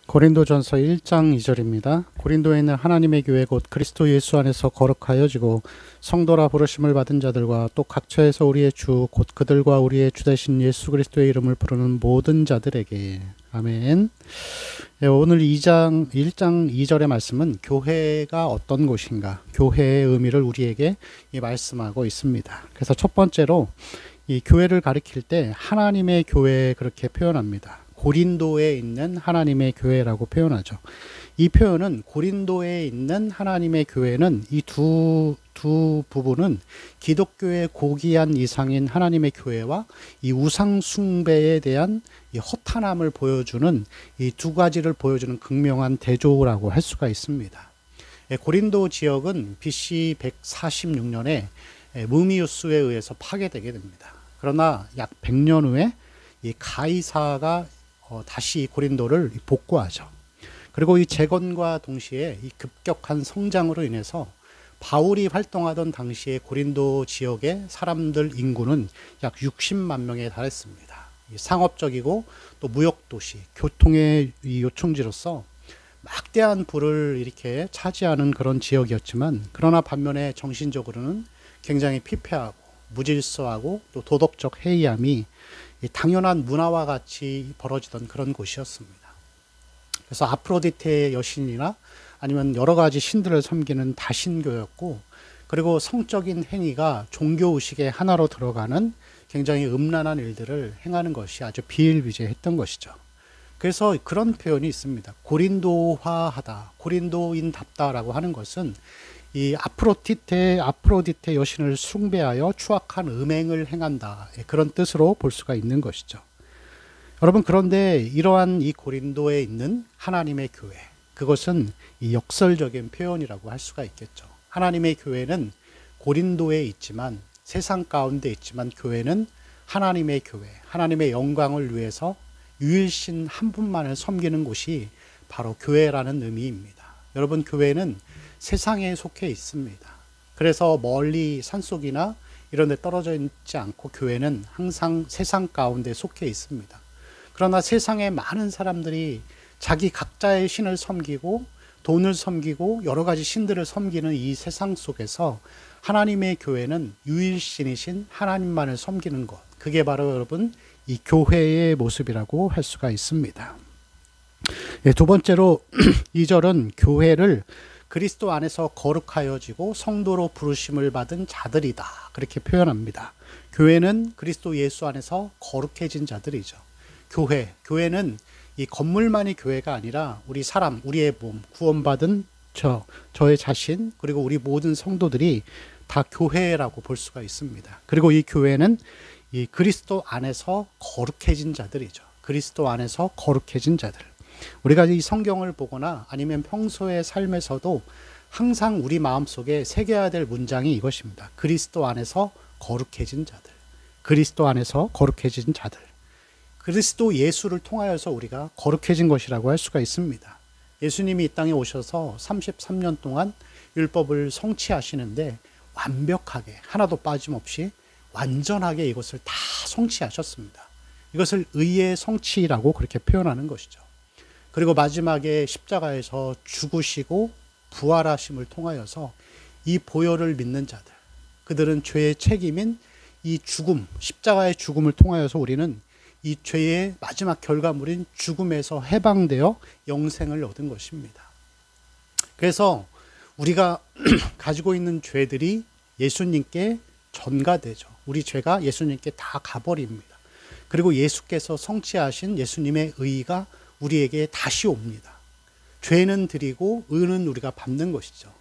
고린도전서 1장 2절입니다. 고린도에 있는 하나님의 교회 곧 그리스도 예수 안에서 거룩하여지고 성도라 부르심을 받은 자들과 또 각처에서 우리의 주 곧 그들과 우리의 주 되신 예수 그리스도의 이름을 부르는 모든 자들에게. 아멘. 네, 오늘 1장 2절의 말씀은 교회가 어떤 곳인가, 교회의 의미를 우리에게 말씀하고 있습니다. 그래서 첫 번째로 이 교회를 가리킬 때 하나님의 교회 그렇게 표현합니다. 고린도에 있는 하나님의 교회라고 표현하죠. 이 표현은 고린도에 있는 하나님의 교회는 이 두 부분은 기독교의 고귀한 이상인 하나님의 교회와 이 우상 숭배에 대한 이 허탄함을 보여주는 이 두 가지를 보여주는 극명한 대조라고 할 수가 있습니다. 고린도 지역은 BC 146년에 무미우스에 의해서 파괴되게 됩니다. 그러나 약 100년 후에 이 가이사가 다시 고린도를 복구하죠. 그리고 이 재건과 동시에 이 급격한 성장으로 인해서 바울이 활동하던 당시에 고린도 지역의 사람들 인구는 약 60만 명에 달했습니다. 상업적이고 또 무역도시, 교통의 요충지로서 막대한 부를 이렇게 차지하는 그런 지역이었지만, 그러나 반면에 정신적으로는 굉장히 피폐하고 무질서하고 또 도덕적 해이함이 당연한 문화와 같이 벌어지던 그런 곳이었습니다. 그래서 아프로디테의 여신이나 아니면 여러 가지 신들을 섬기는 다신교였고, 그리고 성적인 행위가 종교의식의 하나로 들어가는 굉장히 음란한 일들을 행하는 것이 아주 비일비재했던 것이죠. 그래서 그런 표현이 있습니다. 고린도화하다, 고린도인답다라고 하는 것은 이 아프로디테 여신을 숭배하여 추악한 음행을 행한다, 그런 뜻으로 볼 수가 있는 것이죠. 여러분, 그런데 이러한 이 고린도에 있는 하나님의 교회, 그것은 이 역설적인 표현이라고 할 수가 있겠죠. 하나님의 교회는 고린도에 있지만, 세상 가운데 있지만, 교회는 하나님의 교회, 하나님의 영광을 위해서 유일신 한 분만을 섬기는 곳이 바로 교회라는 의미입니다. 여러분, 교회는 세상에 속해 있습니다. 그래서 멀리 산속이나 이런 데 떨어져 있지 않고 교회는 항상 세상 가운데 속해 있습니다. 그러나 세상에 많은 사람들이 자기 각자의 신을 섬기고 돈을 섬기고 여러 가지 신들을 섬기는 이 세상 속에서 하나님의 교회는 유일신이신 하나님만을 섬기는 것, 그게 바로 여러분 이 교회의 모습이라고 할 수가 있습니다. 두 번째로 2절은 교회를 그리스도 안에서 거룩하여지고 성도로 부르심을 받은 자들이다, 그렇게 표현합니다. 교회는 그리스도 예수 안에서 거룩해진 자들이죠. 교회는 이 건물만이 교회가 아니라 우리 사람, 우리의 몸, 구원받은 저의 자신, 그리고 우리 모든 성도들이 다 교회라고 볼 수가 있습니다. 그리고 이 교회는 이 그리스도 안에서 거룩해진 자들이죠. 그리스도 안에서 거룩해진 자들. 우리가 이 성경을 보거나 아니면 평소의 삶에서도 항상 우리 마음속에 새겨야 될 문장이 이것입니다. 그리스도 안에서 거룩해진 자들. 그리스도 안에서 거룩해진 자들. 그리스도 예수를 통하여서 우리가 거룩해진 것이라고 할 수가 있습니다. 예수님이 이 땅에 오셔서 33년 동안 율법을 성취하시는데 완벽하게 하나도 빠짐없이 완전하게 이것을 다 성취하셨습니다. 이것을 의의 성취라고 그렇게 표현하는 것이죠. 그리고 마지막에 십자가에서 죽으시고 부활하심을 통하여서 이 보혈을 믿는 자들, 그들은 죄의 책임인 이 죽음, 십자가의 죽음을 통하여서 우리는 이 죄의 마지막 결과물인 죽음에서 해방되어 영생을 얻은 것입니다. 그래서 우리가 가지고 있는 죄들이 예수님께 전가되죠. 우리 죄가 예수님께 다 가버립니다. 그리고 예수께서 성취하신 예수님의 의가 우리에게 다시 옵니다. 죄는 드리고 의는 우리가 받는 것이죠.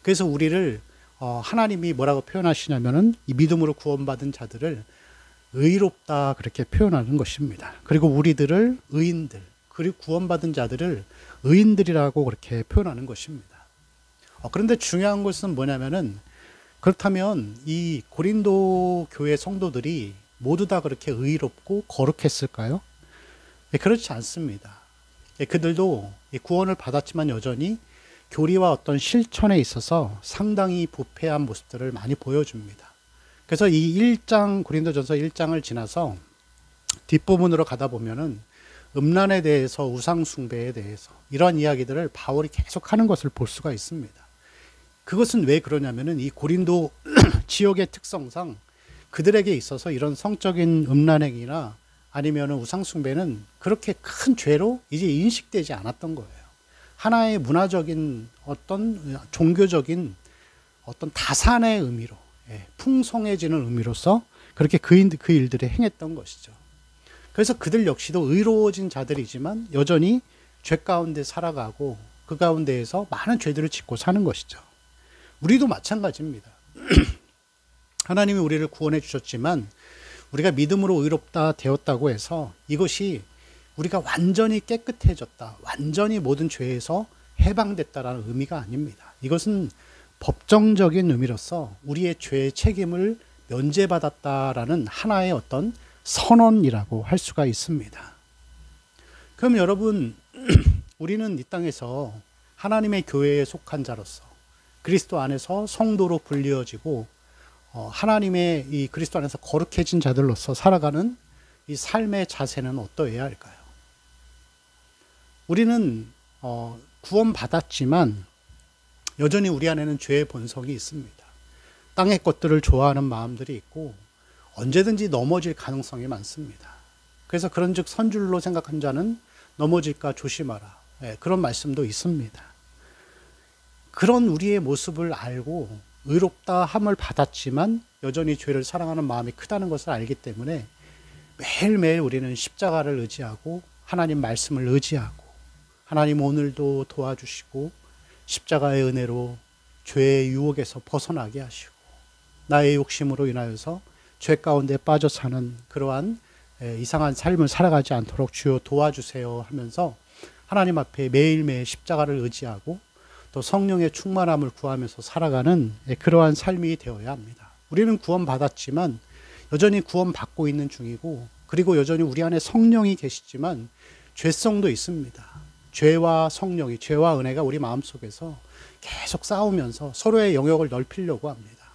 그래서 우리를 하나님이 뭐라고 표현하시냐면은 이 믿음으로 구원받은 자들을 의롭다, 그렇게 표현하는 것입니다. 그리고 우리들을 의인들, 그리고 구원받은 자들을 의인들이라고 그렇게 표현하는 것입니다. 그런데 중요한 것은 뭐냐면은, 그렇다면 이 고린도 교회 성도들이 모두 다 그렇게 의롭고 거룩했을까요? 그렇지 않습니다. 그들도 구원을 받았지만 여전히 교리와 어떤 실천에 있어서 상당히 부패한 모습들을 많이 보여줍니다. 그래서 이 1장, 고린도전서 1장을 지나서 뒷부분으로 가다 보면은 음란에 대해서, 우상 숭배에 대해서 이러한 이야기들을 바울이 계속 하는 것을 볼 수가 있습니다. 그것은 왜 그러냐면은 이 고린도 지역의 특성상 그들에게 있어서 이런 성적인 음란행위나 아니면 우상 숭배는 그렇게 큰 죄로 이제 인식되지 않았던 거예요. 하나의 문화적인 어떤 종교적인 어떤 다산의 의미로, 풍성해지는 의미로서 그렇게 그 일들이 행했던 것이죠. 그래서 그들 역시도 의로워진 자들이지만 여전히 죄 가운데 살아가고 그 가운데에서 많은 죄들을 짓고 사는 것이죠. 우리도 마찬가지입니다. 하나님이 우리를 구원해 주셨지만 우리가 믿음으로 의롭다 되었다고 해서 이것이 우리가 완전히 깨끗해졌다, 완전히 모든 죄에서 해방됐다라는 의미가 아닙니다. 이것은 법정적인 의미로서 우리의 죄의 책임을 면제받았다라는 하나의 어떤 선언이라고 할 수가 있습니다. 그럼 여러분, 우리는 이 땅에서 하나님의 교회에 속한 자로서 그리스도 안에서 성도로 불리어지고 하나님의 이 그리스도 안에서 거룩해진 자들로서 살아가는 이 삶의 자세는 어떠해야 할까요? 우리는 구원받았지만 여전히 우리 안에는 죄의 본성이 있습니다. 땅의 것들을 좋아하는 마음들이 있고 언제든지 넘어질 가능성이 많습니다. 그래서 그런즉 선줄로 생각한 자는 넘어질까 조심하라. 그런 말씀도 있습니다. 그런 우리의 모습을 알고 의롭다 함을 받았지만 여전히 죄를 사랑하는 마음이 크다는 것을 알기 때문에 매일매일 우리는 십자가를 의지하고 하나님 말씀을 의지하고 하나님 오늘도 도와주시고 십자가의 은혜로 죄의 유혹에서 벗어나게 하시고 나의 욕심으로 인하여서 죄 가운데 빠져 사는 그러한 이상한 삶을 살아가지 않도록 주여 도와주세요 하면서 하나님 앞에 매일매일 십자가를 의지하고 또 성령의 충만함을 구하면서 살아가는 그러한 삶이 되어야 합니다. 우리는 구원받았지만 여전히 구원받고 있는 중이고 그리고 여전히 우리 안에 성령이 계시지만 죄성도 있습니다. 죄와 성령이, 죄와 은혜가 우리 마음속에서 계속 싸우면서 서로의 영역을 넓히려고 합니다.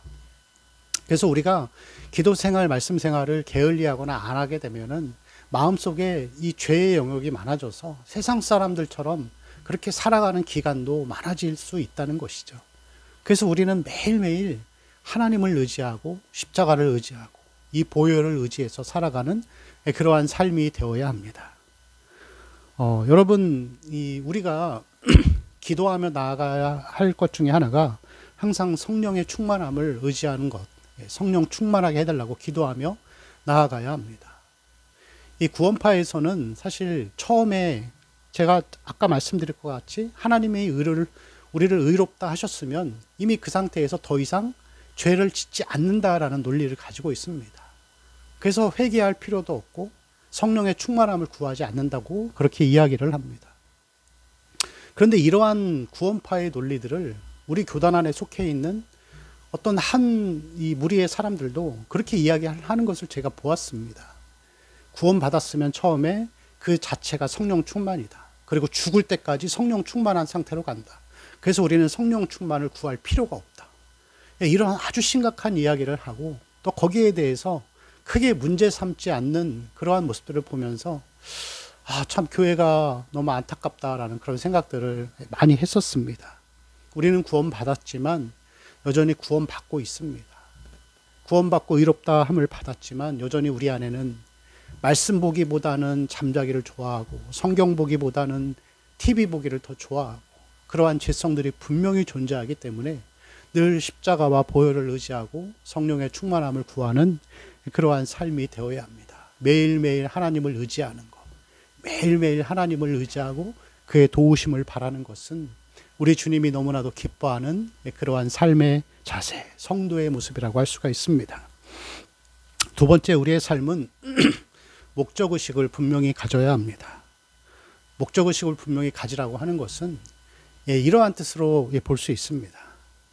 그래서 우리가 기도 생활, 말씀 생활을 게을리하거나 안 하게 되면은 마음속에 이 죄의 영역이 많아져서 세상 사람들처럼 그렇게 살아가는 기간도 많아질 수 있다는 것이죠. 그래서 우리는 매일매일 하나님을 의지하고 십자가를 의지하고 이 보혈을 의지해서 살아가는 그러한 삶이 되어야 합니다. 여러분, 우리가 기도하며 나아가야 할 것 중에 하나가 항상 성령의 충만함을 의지하는 것, 성령 충만하게 해달라고 기도하며 나아가야 합니다. 이 구원파에서는 사실 처음에 제가 아까 말씀드릴 것 같이 하나님의 우리를 의롭다 하셨으면 이미 그 상태에서 더 이상 죄를 짓지 않는다라는 논리를 가지고 있습니다. 그래서 회개할 필요도 없고 성령의 충만함을 구하지 않는다고 그렇게 이야기를 합니다. 그런데 이러한 구원파의 논리들을 우리 교단 안에 속해 있는 어떤 이 무리의 사람들도 그렇게 이야기하는 것을 제가 보았습니다. 구원받았으면 처음에 그 자체가 성령 충만이다. 그리고 죽을 때까지 성령 충만한 상태로 간다. 그래서 우리는 성령 충만을 구할 필요가 없다. 이런 아주 심각한 이야기를 하고 또 거기에 대해서 크게 문제 삼지 않는 그러한 모습들을 보면서 참 교회가 너무 안타깝다라는 그런 생각들을 많이 했었습니다. 우리는 구원받았지만 여전히 구원받고 있습니다. 구원받고 의롭다 함을 받았지만 여전히 우리 안에는 말씀 보기보다는 잠자기를 좋아하고 성경 보기보다는 TV 보기를 더 좋아하고 그러한 죄성들이 분명히 존재하기 때문에 늘 십자가와 보혈을 의지하고 성령의 충만함을 구하는 그러한 삶이 되어야 합니다. 매일매일 하나님을 의지하는 것, 매일매일 하나님을 의지하고 그의 도우심을 바라는 것은 우리 주님이 너무나도 기뻐하는 그러한 삶의 자세, 성도의 모습이라고 할 수가 있습니다. 두 번째, 우리의 삶은 목적의식을 분명히 가져야 합니다. 목적의식을 분명히 가지라고 하는 것은 이러한 뜻으로 볼 수 있습니다.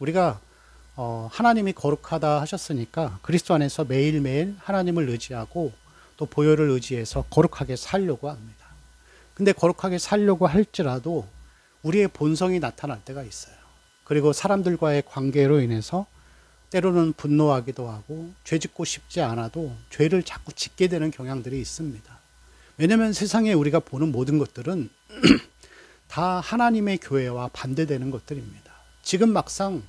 우리가 하나님이 거룩하다 하셨으니까 그리스도 안에서 매일매일 하나님을 의지하고 또 보혈을 의지해서 거룩하게 살려고 합니다. 근데 거룩하게 살려고 할지라도 우리의 본성이 나타날 때가 있어요. 그리고 사람들과의 관계로 인해서 때로는 분노하기도 하고 죄 짓고 싶지 않아도 죄를 자꾸 짓게 되는 경향들이 있습니다. 왜냐하면 세상에 우리가 보는 모든 것들은 다 하나님의 교회와 반대되는 것들입니다. 지금 막상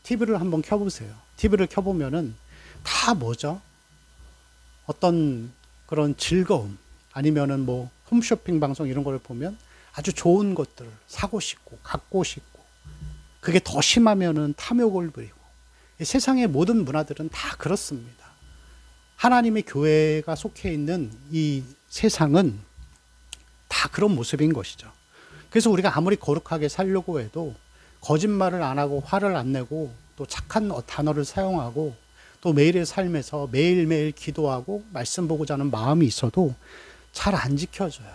TV를 한번 켜보세요. TV를 켜보면은 다 뭐죠? 어떤 그런 즐거움, 아니면은 뭐 홈쇼핑 방송 이런 걸 보면 아주 좋은 것들을 사고 싶고 갖고 싶고, 그게 더 심하면은 탐욕을 부리고, 세상의 모든 문화들은 다 그렇습니다. 하나님의 교회가 속해 있는 이 세상은 다 그런 모습인 것이죠. 그래서 우리가 아무리 거룩하게 살려고 해도 거짓말을 안 하고 화를 안 내고 또 착한 단어를 사용하고 또 매일의 삶에서 매일매일 기도하고 말씀 보고자 하는 마음이 있어도 잘 안 지켜져요.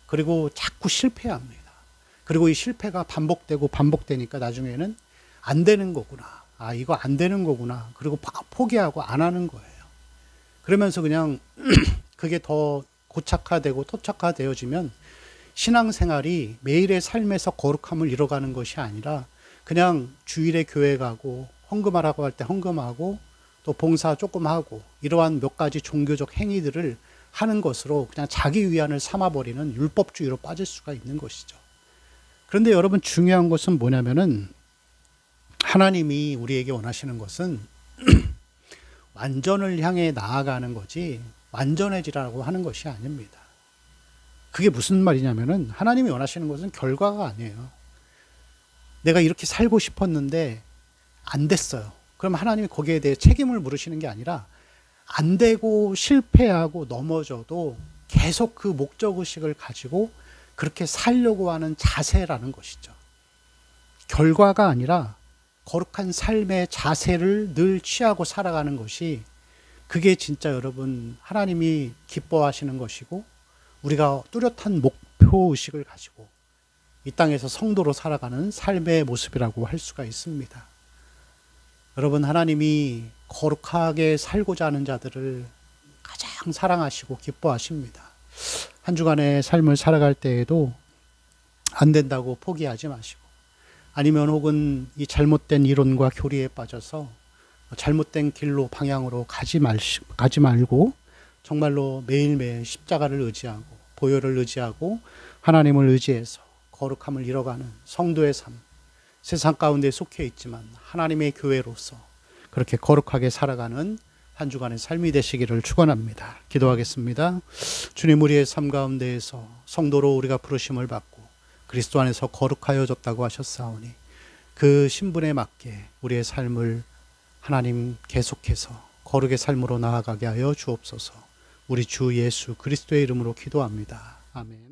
그리고 자꾸 실패합니다. 그리고 이 실패가 반복되고 반복되니까 나중에는 안 되는 거구나. 아, 이거 안 되는 거구나. 그리고 포기하고 안 하는 거예요. 그러면서 그냥 그게 더 고착화되고 토착화되어지면 신앙생활이 매일의 삶에서 거룩함을 이뤄가는 것이 아니라 그냥 주일에 교회 가고 헌금하라고 할 때 헌금하고 또 봉사 조금 하고 이러한 몇 가지 종교적 행위들을 하는 것으로 그냥 자기 위안을 삼아버리는 율법주의로 빠질 수가 있는 것이죠. 그런데 여러분, 중요한 것은 뭐냐면은 하나님이 우리에게 원하시는 것은 완전을 향해 나아가는 거지 완전해지라고 하는 것이 아닙니다. 그게 무슨 말이냐면은 하나님이 원하시는 것은 결과가 아니에요. 내가 이렇게 살고 싶었는데 안 됐어요. 그럼 하나님이 거기에 대해 책임을 물으시는 게 아니라 안 되고 실패하고 넘어져도 계속 그 목적의식을 가지고 그렇게 살려고 하는 자세라는 것이죠. 결과가 아니라 거룩한 삶의 자세를 늘 취하고 살아가는 것이, 그게 진짜 여러분 하나님이 기뻐하시는 것이고 우리가 뚜렷한 목표의식을 가지고 이 땅에서 성도로 살아가는 삶의 모습이라고 할 수가 있습니다. 여러분, 하나님이 거룩하게 살고자 하는 자들을 가장 사랑하시고 기뻐하십니다. 한 주간의 삶을 살아갈 때에도 안 된다고 포기하지 마시고, 아니면 혹은 이 잘못된 이론과 교리에 빠져서 잘못된 길로 방향으로 가지 말고 정말로 매일매일 십자가를 의지하고 보혈을 의지하고 하나님을 의지해서 거룩함을 이뤄가는 성도의 삶, 세상 가운데 속해 있지만 하나님의 교회로서 그렇게 거룩하게 살아가는 한 주간의 삶이 되시기를 축원합니다. 기도하겠습니다. 주님, 우리의 삶 가운데에서 성도로 우리가 부르심을 받고 그리스도 안에서 거룩하여졌다고 하셨사오니 그 신분에 맞게 우리의 삶을 하나님 계속해서 거룩의 삶으로 나아가게 하여 주옵소서. 우리 주 예수 그리스도의 이름으로 기도합니다. 아멘.